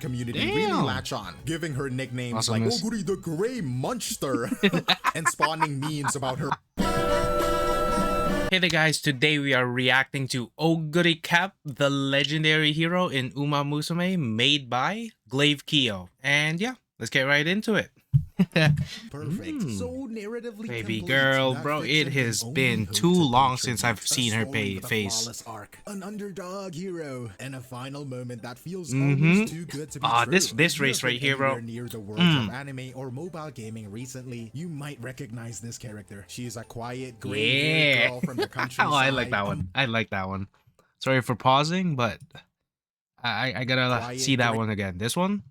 community really latch on, giving her nicknames like Oguri the Grey Munster and spawning memes about her. Hey there guys, today we are reacting to Oguri Cap, the legendary hero in UMA MUSUME, made by Glaivekiyo. And yeah, let's get right into it. Perfect. So narratively baby complete, girl, bro, it has been too long since I've seen her face. Arc, an underdog hero, and a final moment that feels almost too good to be true. This race right here, bro. Near the world of anime or mobile gaming recently, you might recognize this character. She's a quiet, gray girl from the countryside. Oh, I like that one. I like that one. Sorry for pausing, but I gotta see that one again. This one.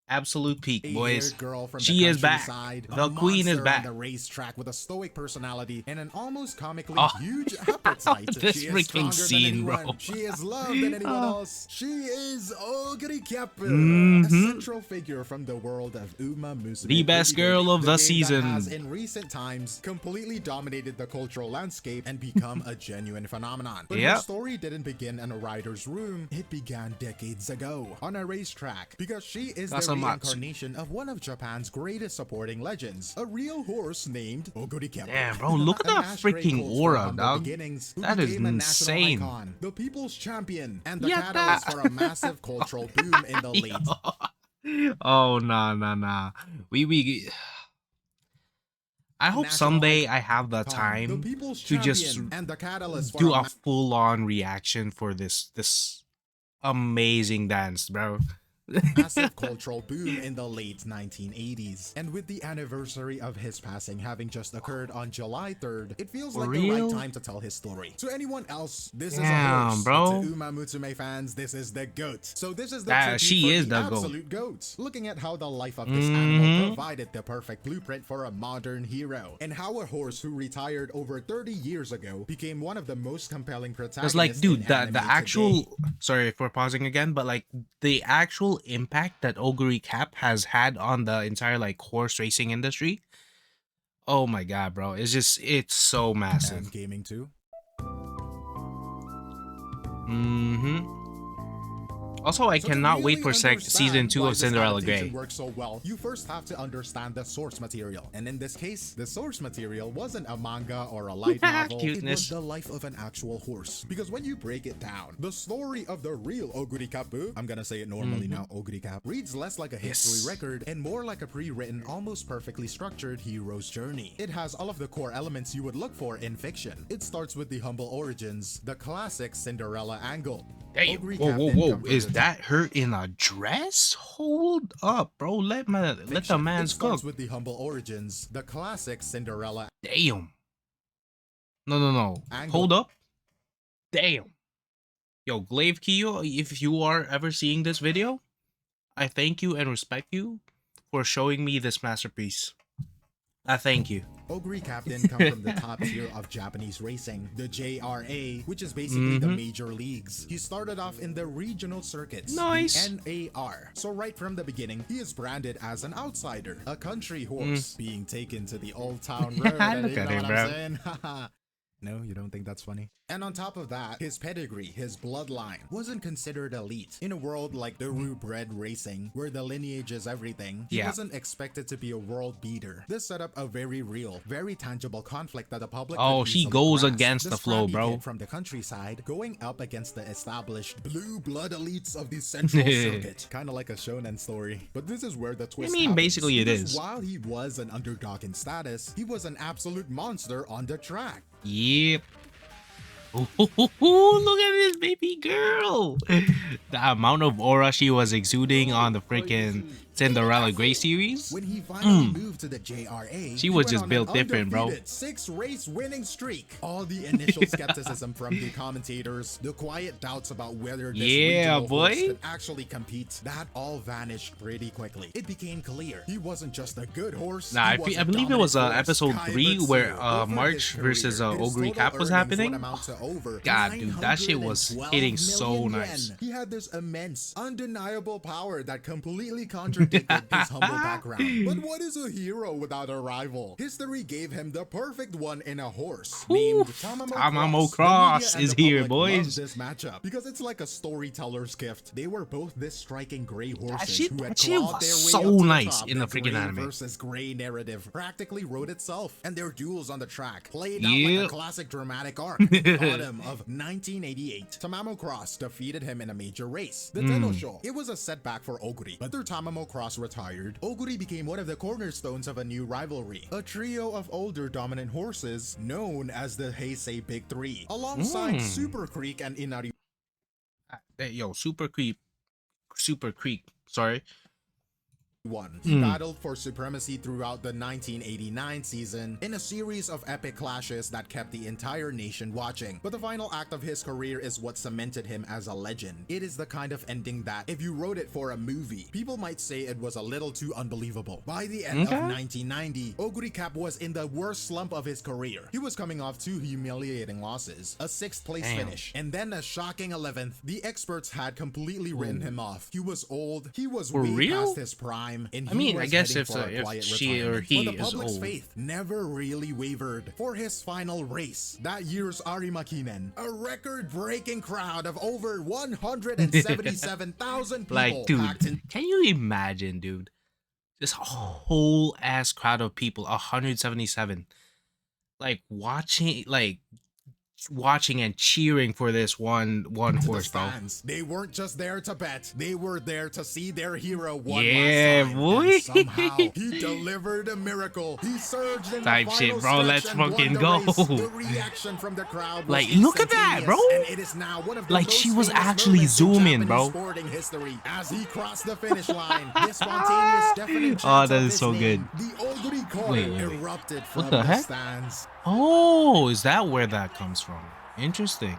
Absolute peak, boys. She is back. The queen is back. The racetrack with a stoic personality and an almost comically huge appetite. This freaking scene, bro. She is loved than anyone else. She is Oguri Cap, a central figure from the world of UMA MUSUME. The best girl of the season. Has in recent times completely dominated the cultural landscape and become a genuine phenomenon. But her story didn't begin in a writer's room. It began decades ago on a racetrack because she is the reincarnation of one of Japan's greatest supporting legends, a real horse named Oguri Cap. Damn, bro, look at that freaking aura, dog. That is insane. Icon, the people's champion, and the catalyst for a massive cultural boom in the late. Oh, nah. I hope someday I have the time to just do a full-on reaction for this amazing dance, bro. Massive cultural boom in the late 1980s, and with the anniversary of his passing having just occurred on July 3rd, it feels like the right time to tell his story. To anyone else, this is a horse. Bro. To UMA MUSUME fans, this is the GOAT. So this is the absolute GOAT. Looking at how the life of this animal provided the perfect blueprint for a modern hero, and how a horse who retired over 30 years ago became one of the most compelling protagonists. It's like, dude, the actual sorry for pausing again, but like the actual impact that Oguri Cap has had on the entire like horse racing industry, oh my god, bro, it's so massive. And gaming too. Also, I cannot wait for season 2 of Cinderella Grey. Works so well, you first have to understand the source material, and in this case, the source material wasn't a manga or a light novel. It was the life of an actual horse. Because when you break it down, the story of the real Oguri Cap, I'm gonna say it normally now, Oguri Cap, reads less like a history record and more like a pre-written, almost perfectly structured hero's journey. It has all of the core elements you would look for in fiction. It starts with the humble origins, the classic Cinderella angle. Damn. Whoa. Is that her in a dress? Hold up, bro. Let the man's cook. With the humble origins, the classic Cinderella. Damn. No. Angle. Hold up. Damn. Yo, Glaivekiyo, if you are ever seeing this video, I thank you and respect you for showing me this masterpiece. I thank you. Oguri Cap didn't come from the top tier of Japanese racing, the JRA, which is basically the major leagues. He started off in the regional circuits, the NAR. So right from the beginning, he is branded as an outsider, a country horse, being taken to the old town road. Look at him, bro. No, you don't think that's funny? And on top of that, his pedigree, his bloodline, wasn't considered elite. In a world like thoroughbred racing, where the lineage is everything, he wasn't expected to be a world beater. This set up a very real, very tangible conflict that the public she goes against the flow, bro. From the countryside, going up against the established blue blood elites of the central circuit. Kind of like a shonen story. But this is where the twist happens. Basically it is. While he was an underdog in status, he was an absolute monster on the track. Yep. Ooh, look at this baby girl. The amount of aura she was exuding on the freaking Cinderella Grey series. When he finally moved to the JRA, she was just built different, bro. 6-race winning streak. All the initial skepticism from the commentators, the quiet doubts about whether this regional horse could actually compete, that all vanished pretty quickly. It became clear he wasn't just a good horse. Nah, I believe it was episode 3 where March versus Oguri Cap was happening. God, dude, that shit was hitting so nice. He had this immense, undeniable power that completely contradicted predicted his humble background. But what is a hero without a rival? History gave him the perfect one in a horse named Tamamo Cross is here, boys. This matchup because it's like a storyteller's gift. They were both this striking gray horses who had that shit clawed their was way so up to nice top. in the freaking gray anime. Versus gray narrative practically wrote itself, and their duels on the track played out like a classic dramatic arc. Autumn of 1988, Tamamo Cross defeated him in a major race, the Tenosho. It was a setback for Oguri, but after Tamamo Cross retired, Oguri became one of the cornerstones of a new rivalry, a trio of older dominant horses known as the Heisei Big Three, alongside Super Creek and Inari. Yo, Super Creek, sorry. He battled for supremacy throughout the 1989 season in a series of epic clashes that kept the entire nation watching. But the final act of his career is what cemented him as a legend. It is the kind of ending that, if you wrote it for a movie, people might say it was a little too unbelievable. By the end of 1990, Oguri Cap was in the worst slump of his career. He was coming off 2 humiliating losses, a 6th place finish, and then a shocking 11th. The experts had completely written him off. He was old, he was way past his prime. And I mean, I guess if she or he but the is public's old. faith never really wavered. For his final race, that year's Arimakinen, a record-breaking crowd of over 177,000 people like, dude, packed in. Can you imagine, dude? This whole ass crowd of people, 177, like watching and cheering for this one horse, bro. They weren't just there to bet, they were there to see their hero one yeah, last time. boy. And somehow he delivered a miracle. He surged in type the shit, final bro. Let's stretch and fucking won go. the race. The reaction from the crowd was like, look at that, bro. and it is now one of the like most she was famous actually moments in zooming, Japanese bro. sporting history. As he crossed the finish line, this spontaneous deafening Oh, chant that of is his so name, good. The Oguri chorus Wait. erupted from What the heck? stands. Oh, is that where that comes from? Interesting.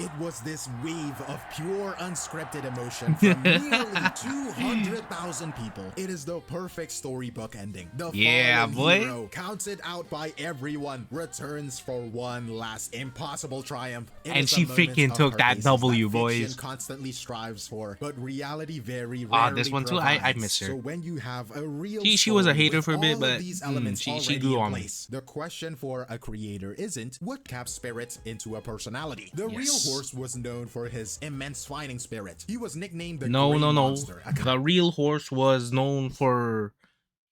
It was this wave of pure unscripted emotion from nearly 200,000 people. It is the perfect storybook ending. The fallen hero, counted out by everyone, returns for one last impossible triumph. And she freaking took that W, boys. Constantly strives for, but reality very rarely this one too. I miss her. So when you have a real she was a hater with for a bit, all but of these elements she grew on me. the question for a creator isn't what caps spirit into a personality. The real horse was known for his immense fighting spirit. He was nicknamed the Gray Monster. The real horse was known for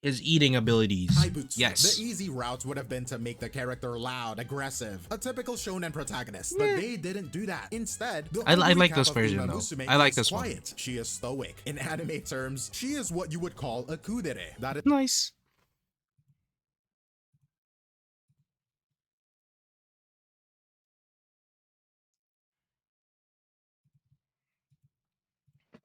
his eating abilities. Yes. The easy route would have been to make the character loud, aggressive, a typical shonen protagonist, but they didn't do that. Instead, the I like this of version UMA though. Musume I like is this quiet. She is stoic. In anime terms, she is what you would call a kudere. That is nice.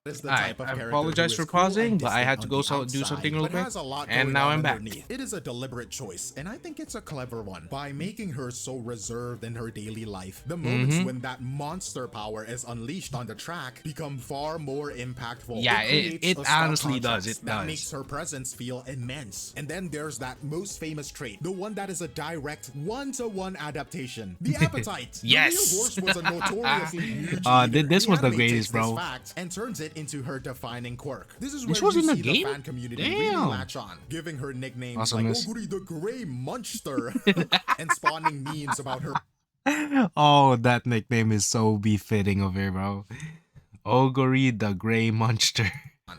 is the type of I character apologize for pausing, but I had to go do something real quick, and now I'm back. It is a deliberate choice, and I think it's a clever one. By making her so reserved in her daily life, the moments when that monster power is unleashed on the track become far more impactful. Yeah, it honestly does. It that does. makes her presence feel immense. And then there's that most famous trait, the one that is a direct one-to-one adaptation, the appetite. Yes. The real horse was a notoriously huge this was the anime greatest, takes this bro. fact and turns it into her defining quirk. This is This where was you in the see game? the fan community Damn. really latch on, giving her nicknames like Awesomeness. Oguri the Gray Monster and spawning memes about her. Oh, that nickname is so befitting of her, bro. Oguri the Gray Monster.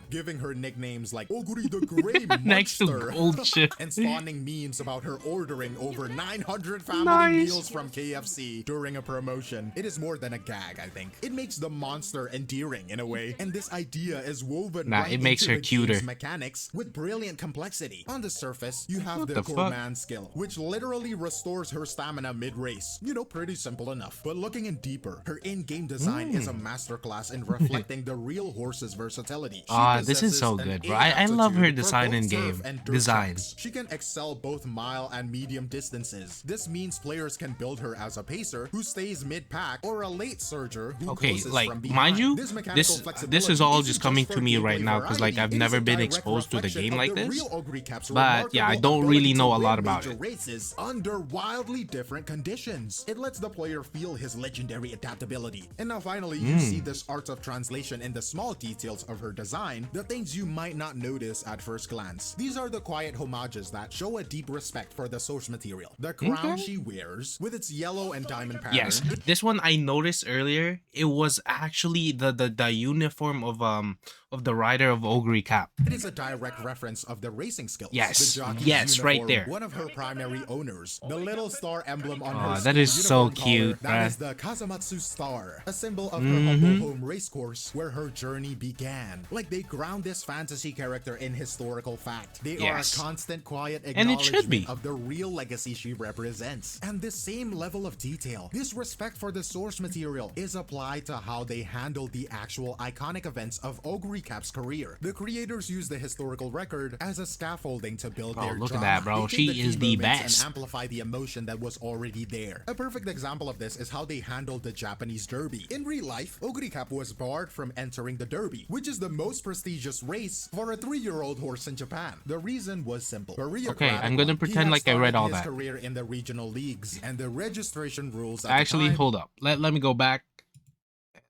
Giving her nicknames like Oguri the Gray Next to Monster gold shit. and spawning memes about her ordering over 900 family Nice. meals from KFC during a promotion. It is more than a gag, I think. It makes the monster endearing in a way, and this idea is woven right it makes into her the cuter. game's mechanics with brilliant complexity. On the surface, you have the the fuck? Gourmand skill, which literally restores her stamina mid-race. You know, pretty simple enough. But looking in deeper, her in-game design is a masterclass in reflecting the real horse's versatility. This is so good, bro. I love her design in game. Design. She can excel both mile and medium distances. This means players can build her as a pacer who stays mid-pack or a late surger who closes like, from behind. mind you, mechanical this flexibility is all isn't just coming for to me gameplay right now because like variety, I've it is never a been direct exposed to the reflection game of like the this. real Oguri Cap's But yeah, I remarkable don't really ability know to a lot win about major it. races under wildly different conditions. It lets the player feel his legendary adaptability. And now finally, you see this art of translation in the small details of her design. design, the things you might not notice at first glance. These are the quiet homages that show a deep respect for the source material. The crown she wears, with its yellow and diamond pattern. Yes, this one I noticed earlier. It was actually the uniform of the rider of Oguri Cap. It is a direct reference of the racing skills. Yes, The jockey's yes, uniform, right there. One of her primary owners, the little star emblem on her That is so uniform cute, collar, that bruh. is the Kazamatsu star, a symbol of her humble home racecourse where her journey began. Like, they ground this fantasy character in historical fact. They are a constant, quiet And it should be. acknowledgement of the real legacy she represents. And this same level of detail, this respect for the source material, is applied to how they handle the actual iconic events of Oguri Cap's career. The creators use the historical record as a scaffolding to build their look drama. at that, bro. They She take is key the moments best. and amplify the emotion that was already there. A perfect example of this is how they handled the Japanese Derby. In real life, Oguri Cap was barred from entering the Derby, which is the most prestigious race for a 3-year-old horse in Japan. The reason was simple. Okay, I'm gonna pretend like I read all that. Career in the regional leagues, and the registration rules at Actually, the time, hold up. Let me go back.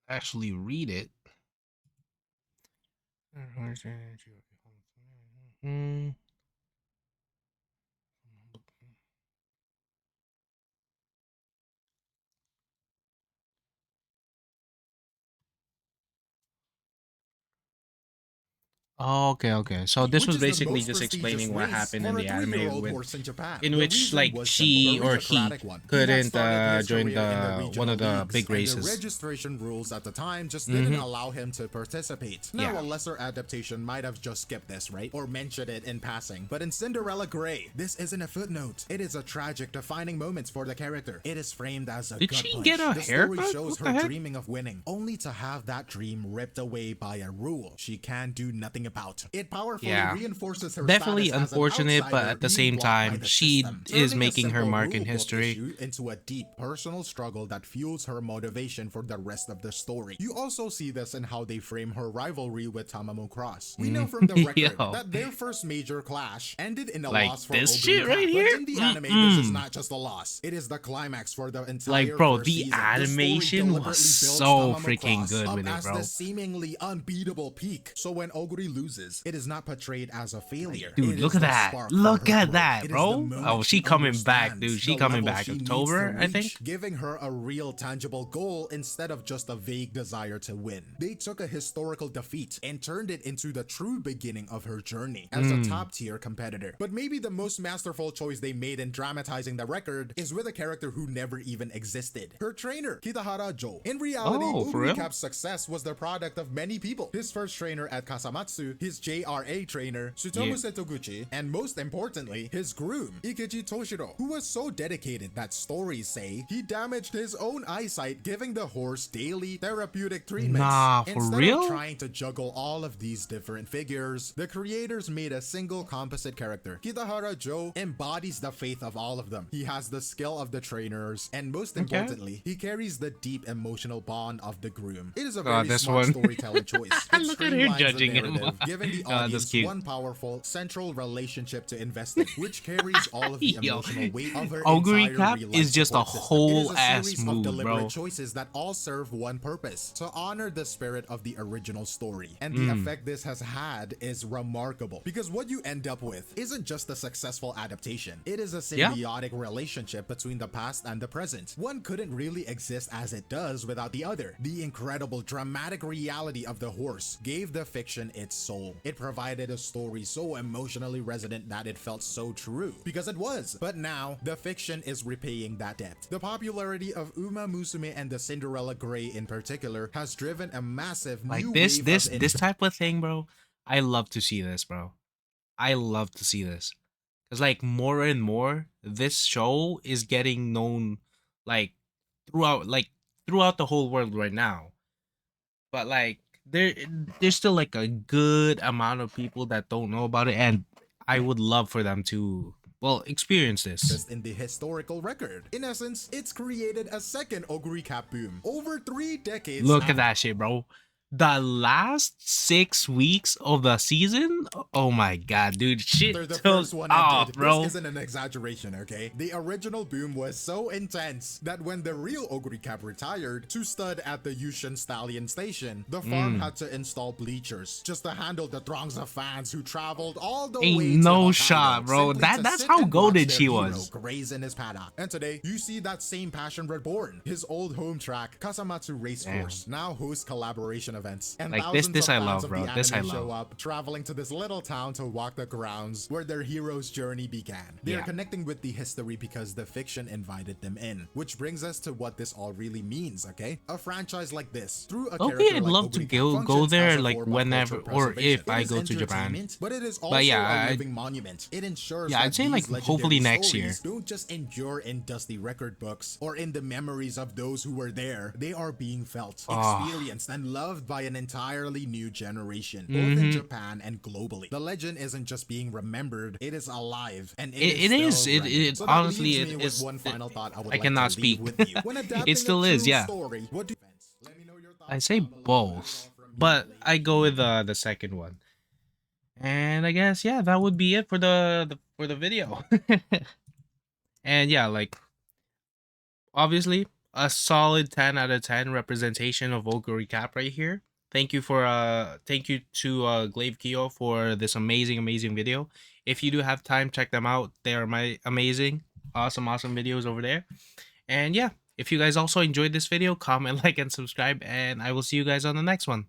Actually, read it. Oh, okay. So this which was is the basically most just prestigious explaining what race happened for in a the anime 3-year-old with, horse in Japan. in The which reason like was she simple. or he Aristocratic one. He had couldn't started his join career in the one of regional the leagues, big and races. the registration rules at the time just didn't allow him to participate. Now, Yeah. a lesser adaptation might have just skipped this, right? Or mentioned it in passing. But in Cinderella Grey, this isn't a footnote. It is a tragic, defining moment for the character. It is framed as a Did gut she punch. get a The story haircut? shows What the her heck? dreaming of winning, only to have that dream ripped away by a rule she can do nothing about. It powerfully Yeah. reinforces her Definitely status as an unfortunate, but outsider at the being same blocked by time, the she system, is turning a making her simple mark in rulebook history. issue into a deep personal struggle that fuels her motivation for the rest of the story. You also see this in how they frame her rivalry with Tamamo Cross. We know from the record Yo. that their first major clash ended in a Like loss for this Oguri shit Cap, right here? but in the anime, this is not just a loss. It is the climax for the entire Like, bro, first the season. animation story was deliberately builds so Tamamo freaking Cross good up with it, as bro. the seemingly unbeatable peak. So when Oguri loses, it is not portrayed as a failure. Dude, It look is at the that. spark for Look her at growth. that, It is bro. the moment Oh, she coming back, understands dude. She the coming level back. she needs October, to I think. reach, giving her a real tangible goal instead of just a vague desire to win. They took a historical defeat and turned it into the true beginning of her journey as a top-tier competitor. But maybe the most masterful choice they made in dramatizing the record is with a character who never even existed. Her trainer, Kitahara Jo. In reality, Oh, for Oguri real? Cap's success was the product of many people. His first trainer at Kasamatsu, his JRA trainer, Tsutomu Setoguchi, and most importantly, his groom, Ikechi Toshiro, who was so dedicated that stories say he damaged his own eyesight giving the horse daily therapeutic treatments. Nah, for Instead real? of trying to juggle all of these different figures, the creators made a single composite character. Kitahara Jo embodies the faith of all of them. He has the skill of the trainers, and most importantly, he carries the deep emotional bond of the groom. It is a very this smart one. storytelling choice. It Look at her streamlines the judging him. narrative, giving the That's audience cute. one powerful central relationship to invest in, which carries all of the Yo, emotional weight of her Oguri entire Cap real-life is just a support system. whole It is a ass series of move, deliberate bro. choices that all serve one purpose: to honor the spirit of the original story. And the effect this has had is remarkable, because what you end up with isn't just a successful adaptation. It is a symbiotic relationship between the past and the present. One couldn't really exist as it does without the other. The incredible dramatic reality of the horse gave the fiction its soul. It provided a story so emotionally resonant that it felt so true, because it was. But now, the fiction is repaying that debt. The popularity of UMA MUSUME and the Cinderella Grey in particular has driven a massive Like new this, wave this, of this type of thing, bro. I love to see this, bro. I love to see this. Cause like more and more, this show is getting known like throughout the whole world right now. But like there's still like a good amount of people that don't know about it, and I would love for them to experience this. in the historical record. In essence, it's created a second Oguri Cap boom over 3 decades Look after at that shit, bro. the last 6 weeks of the season, oh my god, dude, shit After the took first one off, ended, bro. this isn't an exaggeration, okay? The original boom was so intense that when the real Oguri Cap retired to stud at the Yushin Stallion Station, the farm had to install bleachers just to handle the throngs of fans who traveled all the Ain't way no to shot, Hokkaido bro. simply to That's sit how and goated watch she their hero was. graze in his paddock. And today, you see that same passion reborn. His old home track, Kasamatsu Racecourse, now hosts collaboration events. And Like, thousands this of I fans love, of bro. the This I anime show love. up, traveling to this little town to walk the grounds where their hero's journey began. They are Yeah. connecting with the history because the fiction invited them in, which brings us to what this all really means, okay? A franchise like this, through a Okay, character I'd like love to Oguri Cap, go functions there as a like form of whenever cultural or preservation. if It I is go to Japan. entertainment, but it is also But yeah, a living monument. It ensures yeah, that I'd say these like hopefully legendary next year. stories don't just endure in dusty record books or in the memories of those who were there. They are being felt, experienced, and loved by an entirely new generation, both in Japan and globally. The legend isn't just being remembered, it is alive, and It is. It so that honestly leaves me it with is. one final thought I would I like to cannot leave speak. with you. When It adapting a still is, true yeah. story, what do you let me know your I thoughts say down below. both, but I go with the second one. And I guess yeah, that would be it for the video. And yeah, like obviously a solid 10 out of 10 representation of Oguri Cap right here. Thank you to Glaivekiyo for this amazing video. If you do have time, check them out. They are my amazing, awesome videos over there. And yeah, if you guys also enjoyed this video, comment, like, and subscribe, and I will see you guys on the next one.